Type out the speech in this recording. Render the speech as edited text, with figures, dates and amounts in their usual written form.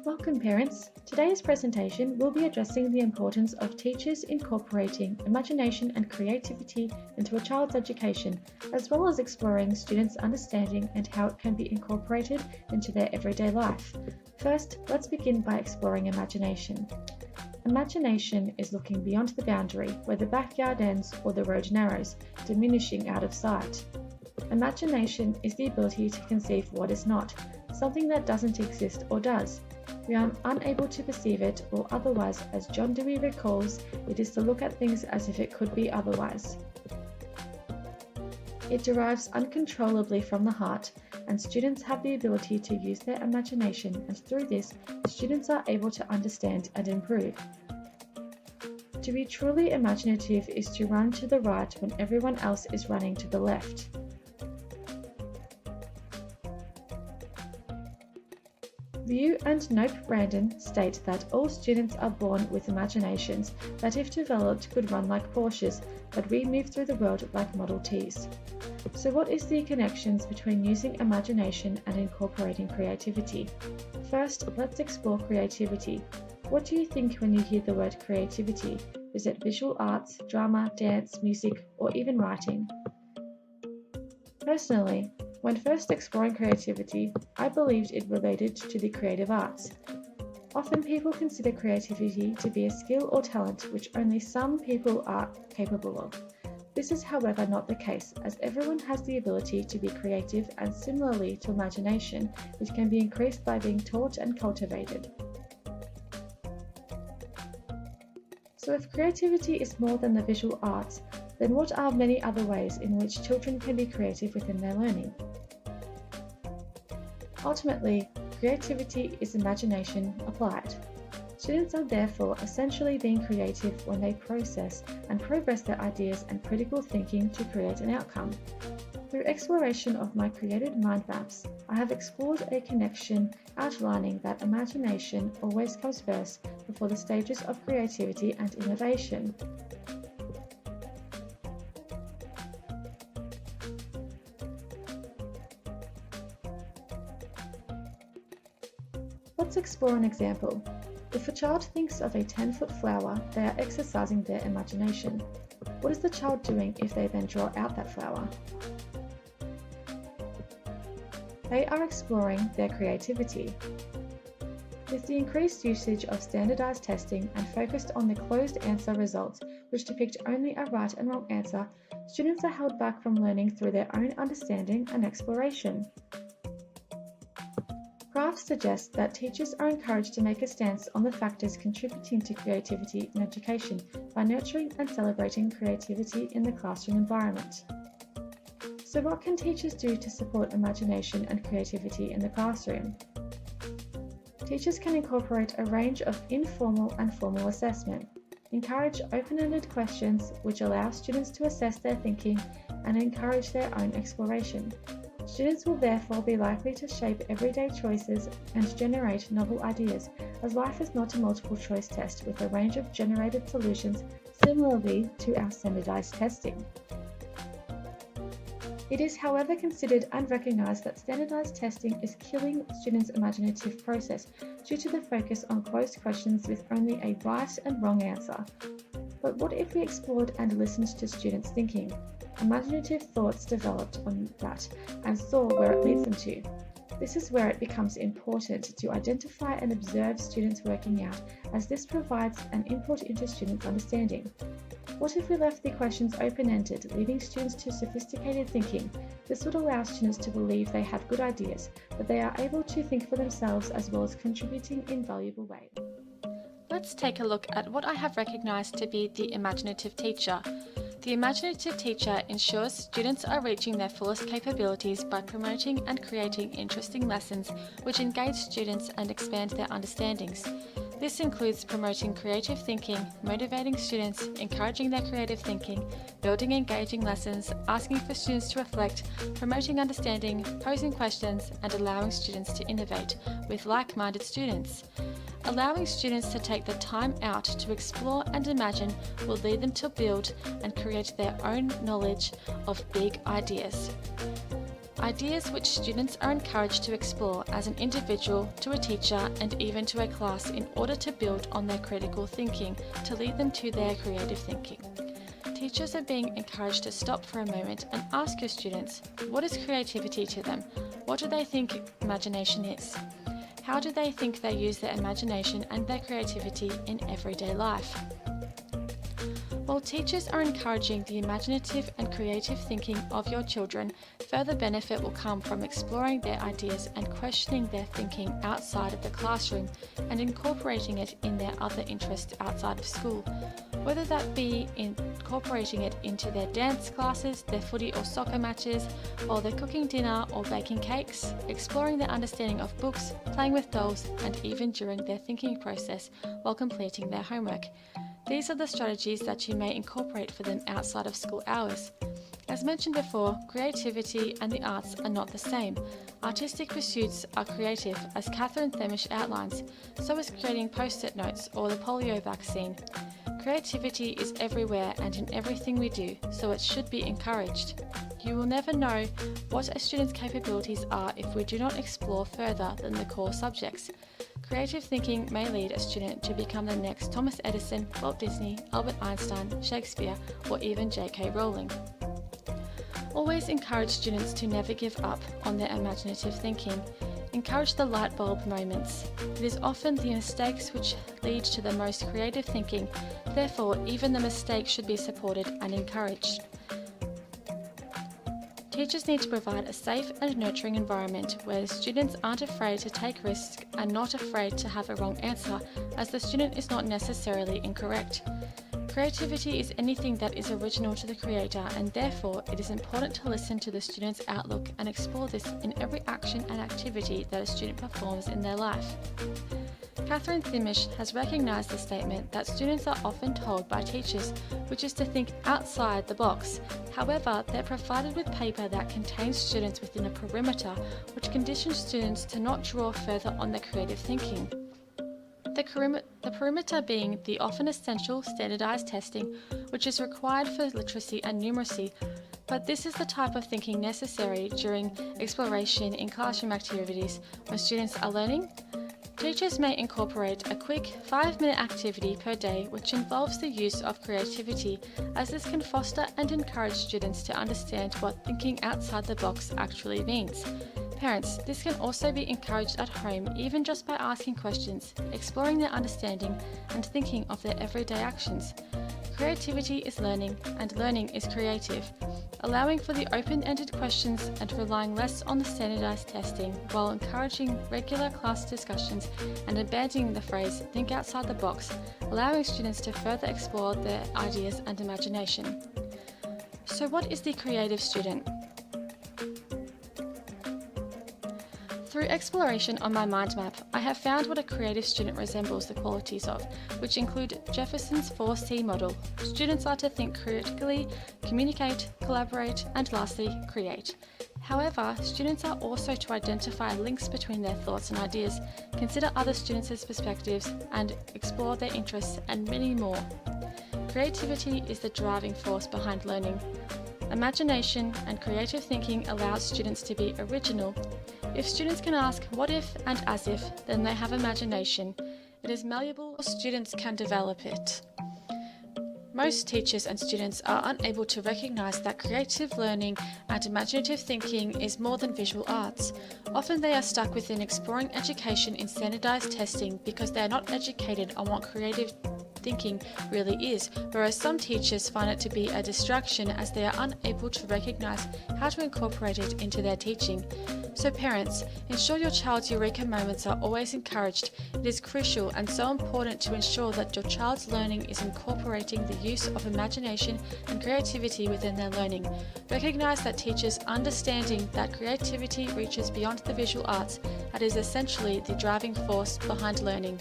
Welcome parents. Today's presentation will be addressing the importance of teachers incorporating imagination and creativity into a child's education, as well as exploring students' understanding and how it can be incorporated into their everyday life. First, let's begin by exploring imagination. Imagination is looking beyond the boundary where the backyard ends or the road narrows, diminishing out of sight. Imagination is the ability to conceive what is not, something that doesn't exist or does. We are unable to perceive it, or otherwise, as John Dewey recalls, it is to look at things as if it could be otherwise. It derives uncontrollably from the heart, and students have the ability to use their imagination, and through this, students are able to understand and improve. To be truly imaginative is to run to the right when everyone else is running to the left. View and Nope Brandon state that all students are born with imaginations that if developed could run like Porsches, but we move through the world like Model Ts. So what is the connections between using imagination and incorporating creativity? First, let's explore creativity. What do you think when you hear the word creativity? Is it visual arts, drama, dance, music, or even writing? Personally, when first exploring creativity, I believed it related to the creative arts. Often people consider creativity to be a skill or talent which only some people are capable of. This is however not the case, as everyone has the ability to be creative, and similarly to imagination, which can be increased by being taught and cultivated. So if creativity is more than the visual arts, then what are many other ways in which children can be creative within their learning? Ultimately, creativity is imagination applied. Students are therefore essentially being creative when they process and progress their ideas and critical thinking to create an outcome. Through exploration of my created mind maps, I have explored a connection outlining that imagination always comes first before the stages of creativity and innovation. Let's explore an example. If a child thinks of a 10-foot flower, they are exercising their imagination. What is the child doing if they then draw out that flower? They are exploring their creativity. With the increased usage of standardized testing and focused on the closed answer results, which depict only a right and wrong answer, students are held back from learning through their own understanding and exploration. Crafts suggest that teachers are encouraged to make a stance on the factors contributing to creativity in education by nurturing and celebrating creativity in the classroom environment. So what can teachers do to support imagination and creativity in the classroom? Teachers can incorporate a range of informal and formal assessment, encourage open-ended questions which allow students to assess their thinking and encourage their own exploration. Students will therefore be likely to shape everyday choices and generate novel ideas, as life is not a multiple choice test with a range of generated solutions similarly to our standardized testing. It is however considered and recognized that standardized testing is killing students' imaginative process due to the focus on closed questions with only a right and wrong answer. But what if we explored and listened to students' thinking? Imaginative thoughts developed on that and saw where it leads them to. This is where it becomes important to identify and observe students working out, as this provides an input into students' understanding. What if we left the questions open-ended, leaving students to sophisticated thinking? This would allow students to believe they have good ideas, but they are able to think for themselves as well as contributing in valuable ways. Let's take a look at what I have recognized to be the imaginative teacher. The imaginative teacher ensures students are reaching their fullest capabilities by promoting and creating interesting lessons which engage students and expand their understandings. This includes promoting creative thinking, motivating students, encouraging their creative thinking, building engaging lessons, asking for students to reflect, promoting understanding, posing questions, and allowing students to innovate with like-minded students. Allowing students to take the time out to explore and imagine will lead them to build and create their own knowledge of big ideas. ideas which students are encouraged to explore as an individual, to a teacher, and even to a class in order to build on their critical thinking to lead them to their creative thinking. Teachers are being encouraged to stop for a moment and ask your students, what is creativity to them? What do they think imagination is? How do they think they use their imagination and their creativity in everyday life? While teachers are encouraging the imaginative and creative thinking of your children, further benefit will come from exploring their ideas and questioning their thinking outside of the classroom and incorporating it in their other interests outside of school, whether that be incorporating it into their dance classes, their footy or soccer matches, while they're cooking dinner or baking cakes, exploring their understanding of books, playing with dolls, and even during their thinking process while completing their homework. These are the strategies that you may incorporate for them outside of school hours. As mentioned before, creativity and the arts are not the same. Artistic pursuits are creative, as Catherine Themish outlines, so is creating post-it notes or the polio vaccine. Creativity is everywhere and in everything we do, so it should be encouraged. You will never know what a student's capabilities are if we do not explore further than the core subjects. Creative thinking may lead a student to become the next Thomas Edison, Walt Disney, Albert Einstein, Shakespeare, or even J.K. Rowling. Always encourage students to never give up on their imaginative thinking. Encourage the light bulb moments. It is often the mistakes which lead to the most creative thinking, therefore even the mistakes should be supported and encouraged. Teachers need to provide a safe and nurturing environment where students aren't afraid to take risks and not afraid to have a wrong answer, as the student is not necessarily incorrect. Creativity is anything that is original to the creator, and therefore it is important to listen to the student's outlook and explore this in every action and activity that a student performs in their life. Catherine Thimish has recognised the statement that students are often told by teachers, which is to think outside the box. However, they're provided with paper that contains students within a perimeter, which conditions students to not draw further on their creative thinking. The perimeter being the often essential standardised testing, which is required for literacy and numeracy, but this is the type of thinking necessary during exploration in classroom activities when students are learning. Teachers may incorporate a quick 5-minute activity per day which involves the use of creativity, as this can foster and encourage students to understand what thinking outside the box actually means. Parents, this can also be encouraged at home, even just by asking questions, exploring their understanding, and thinking of their everyday actions. Creativity is learning, and learning is creative. Allowing for the open-ended questions and relying less on the standardized testing, while encouraging regular class discussions and abandoning the phrase "think outside the box," allowing students to further explore their ideas and imagination. So what is the creative student? Through exploration on my mind map, I have found what a creative student resembles the qualities of, which include Jefferson's 4C model. Students are to think critically, communicate, collaborate, and lastly, create. However, students are also to identify links between their thoughts and ideas, consider other students' perspectives, and explore their interests, and many more. Creativity is the driving force behind learning. Imagination and creative thinking allows students to be original. If students can ask what if and as if, then they have imagination. It is malleable, students can develop it. Most teachers and students are unable to recognise that creative learning and imaginative thinking is more than visual arts. Often they are stuck within exploring education in standardised testing because they are not educated on what creative thinking really is, whereas some teachers find it to be a distraction as they are unable to recognise how to incorporate it into their teaching. So parents, ensure your child's eureka moments are always encouraged. It is crucial and so important to ensure that your child's learning is incorporating the use of imagination and creativity within their learning. Recognise that teachers understanding that creativity reaches beyond the visual arts and is essentially the driving force behind learning.